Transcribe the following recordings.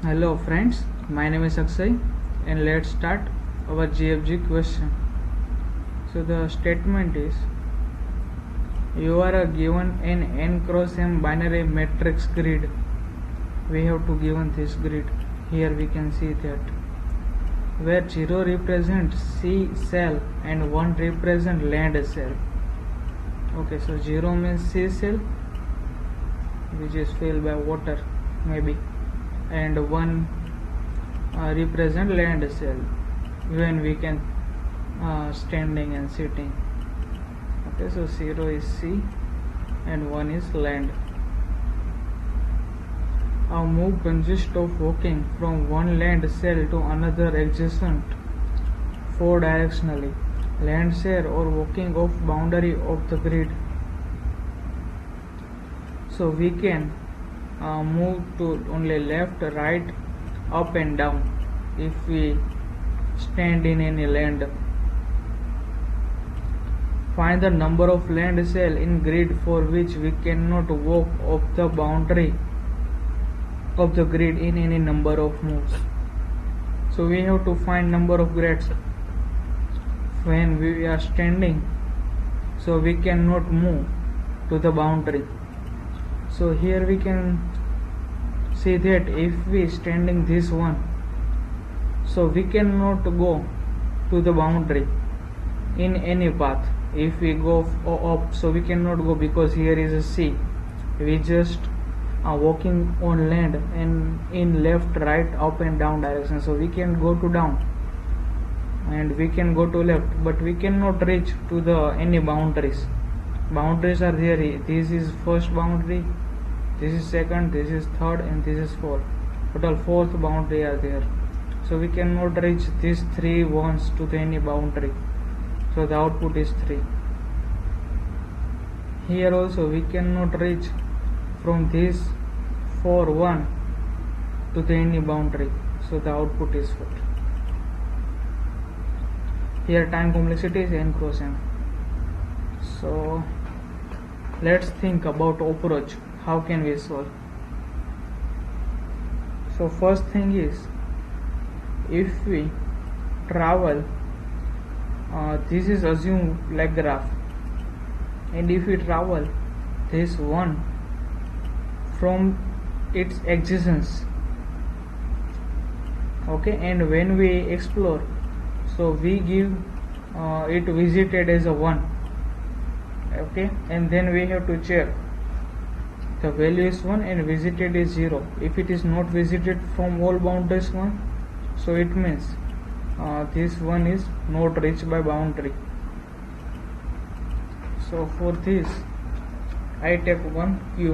Hello friends, my name is Akshay and let's start our GFG question. So the statement is, you are given an n cross m binary matrix grid. We have to given this grid. Here we can see that where 0 represents C cell and 1 represents land cell. Okay, so 0 means C cell which is filled by water maybe, and 1 represent land cell when we can standing and sitting. Okay, so 0 is C and 1 is land. A move consists of walking from one land cell to another adjacent 4 directionally land cell or walking off boundary of the grid. So we can move to only left, right, up and down if we stand in any land. Find the number of land cell in grid for which we cannot walk off the boundary of the grid in any number of moves. So we have to find number of grids when we are standing, so we cannot move to the boundary. So here we can see that if we standing this one, so we cannot go to the boundary in any path. If we go up, so we cannot go because here is a sea. We just are walking on land and in left, right, up and down direction. So we can go to down and we can go to left, but we cannot reach to the any boundaries. Boundaries are there. This is first boundary, this is second, this is third, and this is fourth. Total fourth boundary are there. So we cannot reach these 3 ones to the any boundary. So the output is 3. Here also we cannot reach from this 4 1 to the any boundary. So the output is 4. Here time complexity is n cross m. So let's think about approach. How can we solve? So first thing is, if we travel, this is assumed like graph, and if we travel this one from its existence, okay, and when we explore, so we give it visited as a 1, okay, and then we have to check the value is 1 and visited is 0. If it is not visited from all boundaries 1, so it means this one is not reached by boundary. So for this I take one Q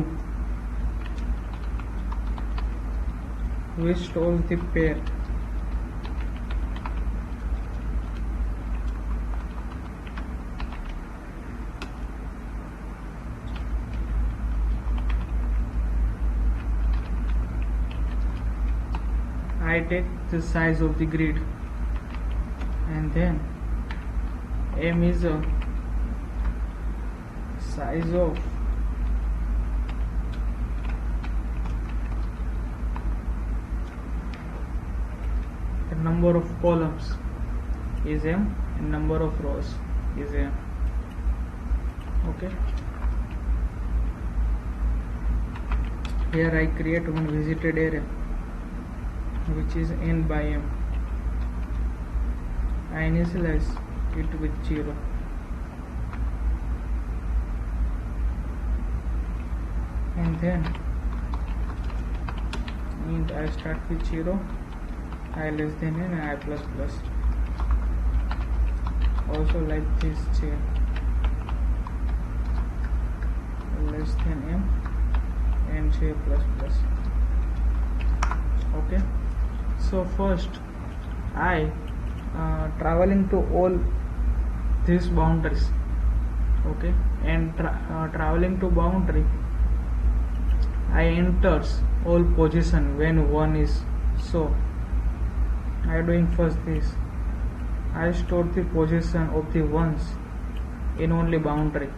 which stores the pair. I take the size of the grid, and then M is a size of the number of columns is M and number of rows is M. Okay, here I create one visited area which is n by m. I initialize it with 0. And then int I start with 0, I less than n and I plus plus. Also like this chain, less than m and j plus plus. Okay, so first I traveling to all these boundaries, okay, and traveling to boundary I enters all position when 1 is, so I doing first this, I store the position of the ones in only boundary.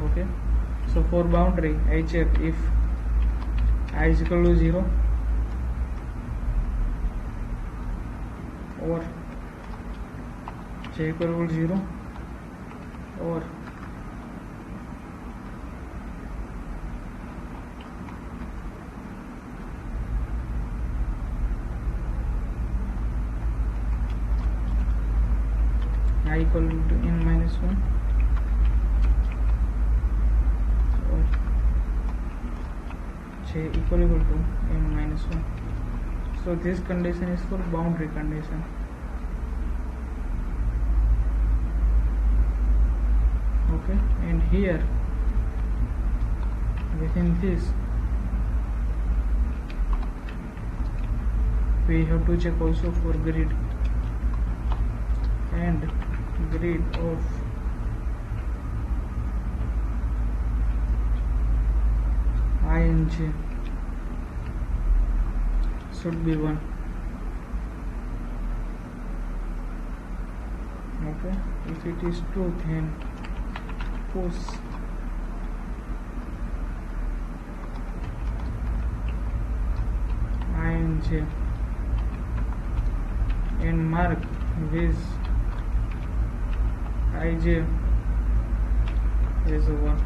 Okay, so for boundary I check if I is equal to 0, or j equal to 0 or I equal to n minus 1 or j equal to n minus 1. So this condition is for boundary condition. Okay, and here within this we have to check also for grid, and grid of I and j should be 1. Okay, if it is 2, then push I and j and mark with ij is 1.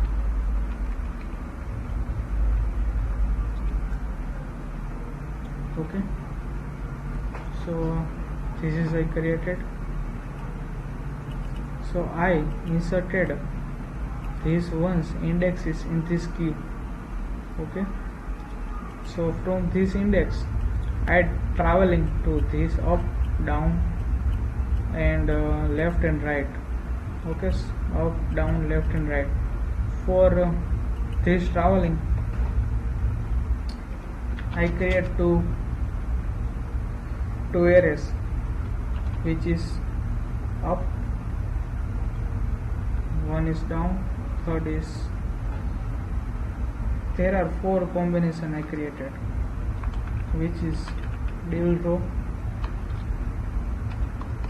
Okay, so this is I created. So I inserted these ones indexes in this queue. Okay, so from this index I traveling to this up, down and left and right. Okay, up, down, left and right. For this traveling I create two arrays, which is up, one is down, third is, there are 4 combination I created, which is dual row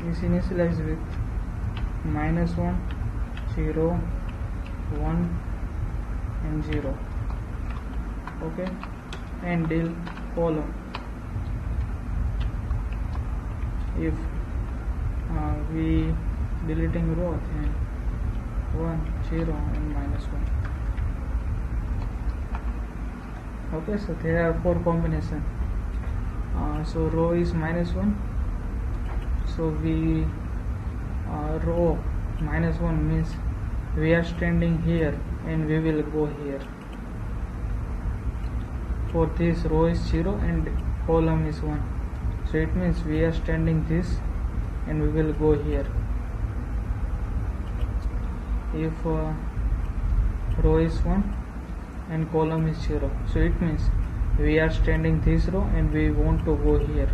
is initialized with -1, 0, 1 and 0. Okay, and del column if we deleting row, then 1, 0 and -1. Okay, so there are 4 combination. So row is -1, so we row -1 means we are standing here and we will go here. For this row is 0 and column is 1, so it means we are standing this and we will go here. If row is 1 and column is 0, so it means we are standing this row and we want to go here.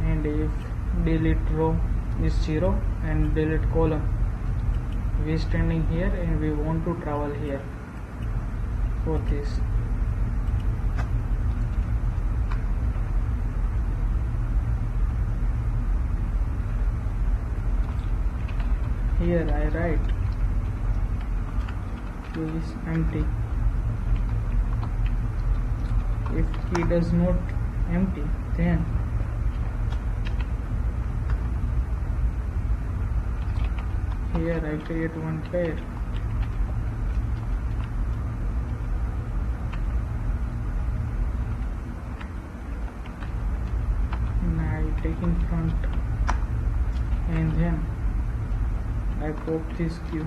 And if delete row is 0 and delete column, we standing here and we want to travel here. For this here I write queue is empty. If key does not empty, then here I create one pair. And I take in front and then I pop this queue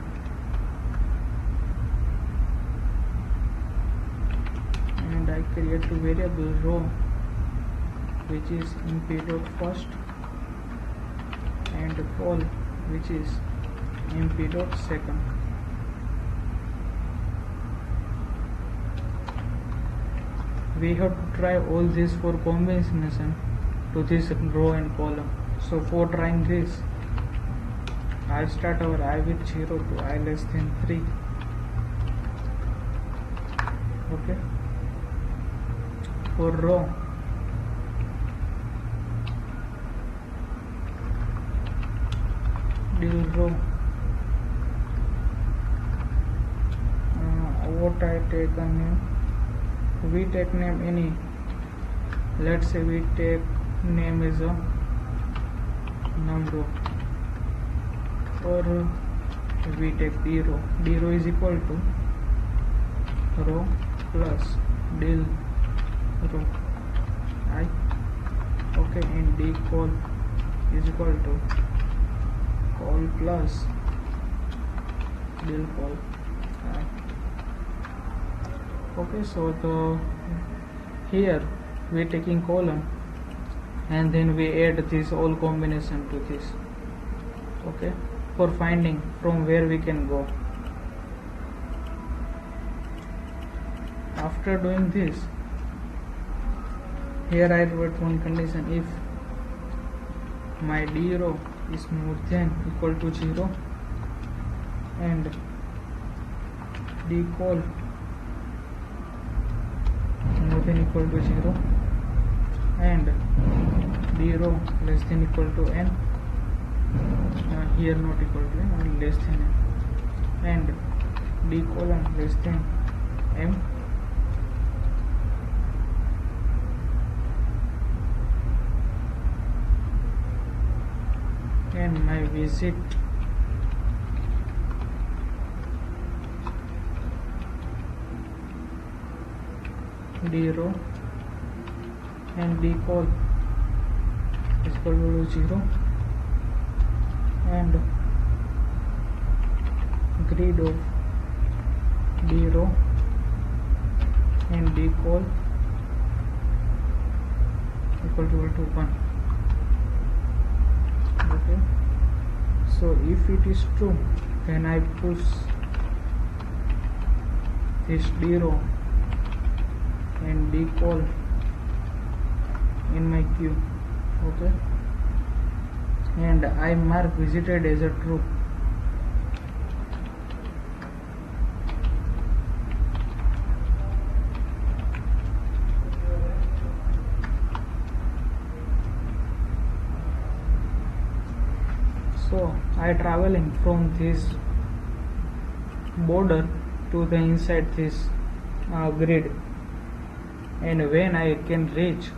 and I create a variable row which is mp.first and call which is mp.second. We have to try all these 4 combination to this row and column. So for trying this, I start our I with 0 to I less than 3. Okay, for row dual row, what I take a name, we take name any, let's say we take name is a number, or we take d row. D row is equal to row plus del row I. Okay, and d col is equal to col plus del col I. Okay, so here we are taking column and then we add this all combination to this. Okay, for finding from where we can go. After doing this, here I wrote one condition: if my d row is more than equal to 0 and d col more than equal to 0 and d row less than equal to n, here not equal to n, only less than n, and d column less than m, and my visit d row and d col is equal to 0 and grid of d row and d col equal to 1. Okay, so if it is true, then I push this d row and d col in my queue. Okay, and I mark visited as a true. So I traveling from this border to the inside this grid, and when I can reach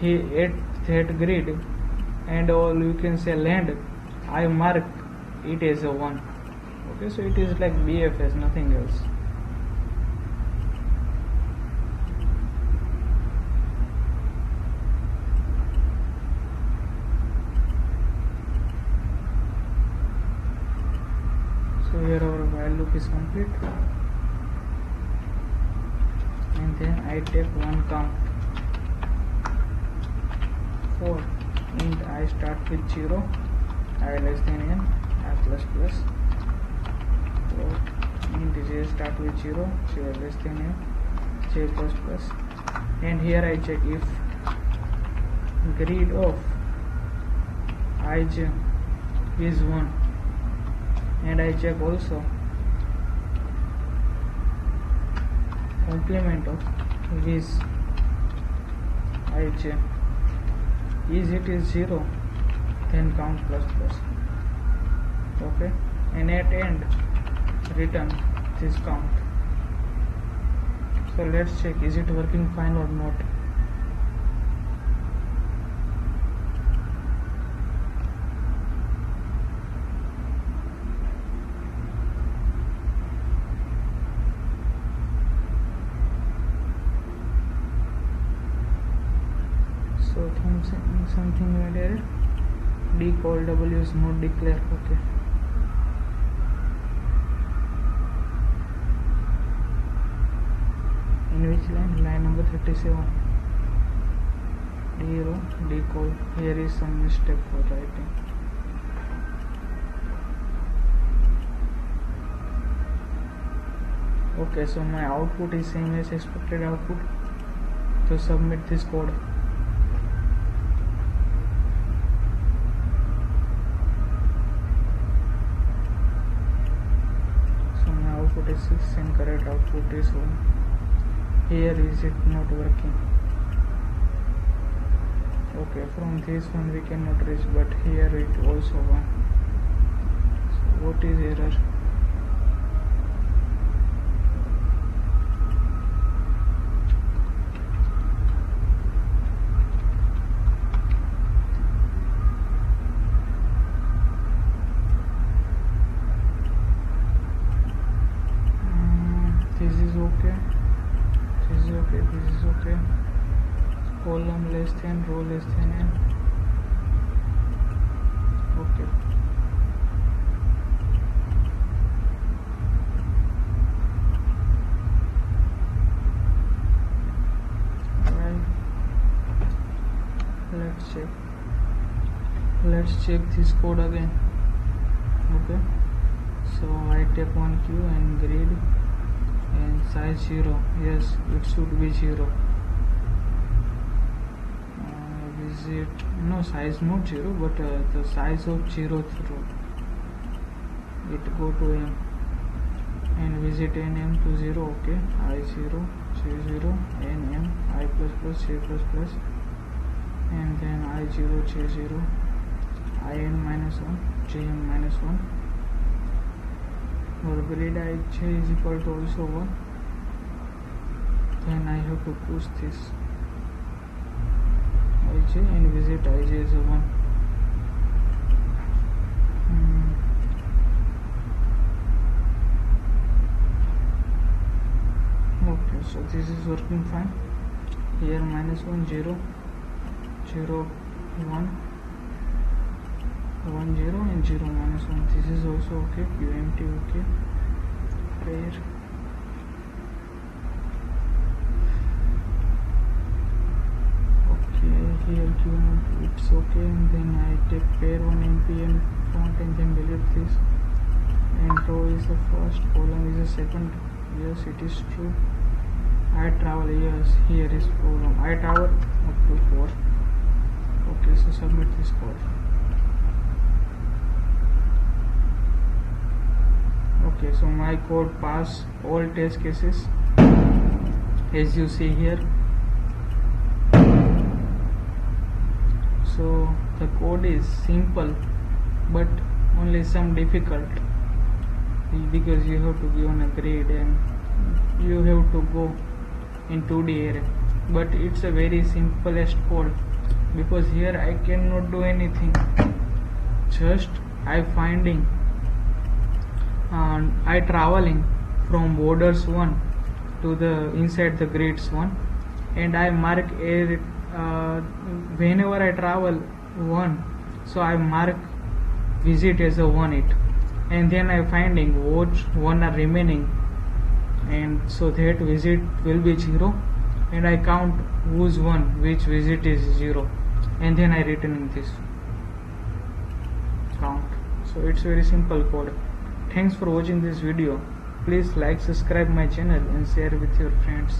here at that grid and all you can say land, I mark it as a 1. Okay, so it is like BFS, nothing else. So here our while loop is complete, and then I take one count for int I start with 0, I less than n, I plus plus, for int j start with 0, j less than n, j plus plus, and here I check if grid of ij is 1, and I check also complement of this ij. Is it is 0, then count plus plus. Okay, and at end return this count. So let's check, is it working fine or not. So something like that, d col w is not declared. Okay, in which line? Line number 37, d row d col. Here is some mistake for writing. Okay, so my output is same as expected output, so submit this code. Output is 6 and correct output is 1. Here is it not working. Okay, from this one we cannot reach, but here it also 1. So what is error? is okay. Column less than row less than n. Okay. Alright. Let's check this code again. Okay. So I tap on Q and grid and size 0. Yes, it should be 0. Visit, no, size not 0, but the size of 0th row. It go to M and visit n m to 0. Okay, I0, J0, n m, I plus plus, J plus plus, and then I0, J0, in minus 1, jm minus 1. Or grid ij is equal to also 1. Then I have to push this ij and visit ij as a 1. Okay, so this is working fine. Here minus 1, 0, 0, 1, 1, 0 and 0 minus 1. This is also okay. QMT okay. Pair. Okay, here QMT it's okay, and then I take pair 1 npm font and then delete this. And row is the first, column is the second. Yes, it is true. I travel, yes, here is column. I travel up to 4. Okay, so submit this code. Okay, so my code pass all test cases as you see here. So the code is simple but only some difficult because you have to be on a grid and you have to go in 2D array, but it's a very simplest code because here I cannot do anything, just I finding I traveling from borders 1 to the inside the grids 1, and I mark a whenever I travel 1, so I mark visit as a 1 it, and then I finding which 1 are remaining, and so that visit will be 0, and I count whose 1 which visit is 0, and then I returning this count. So it's very simple code. Thanks for watching this video. Please like, subscribe my channel and share with your friends.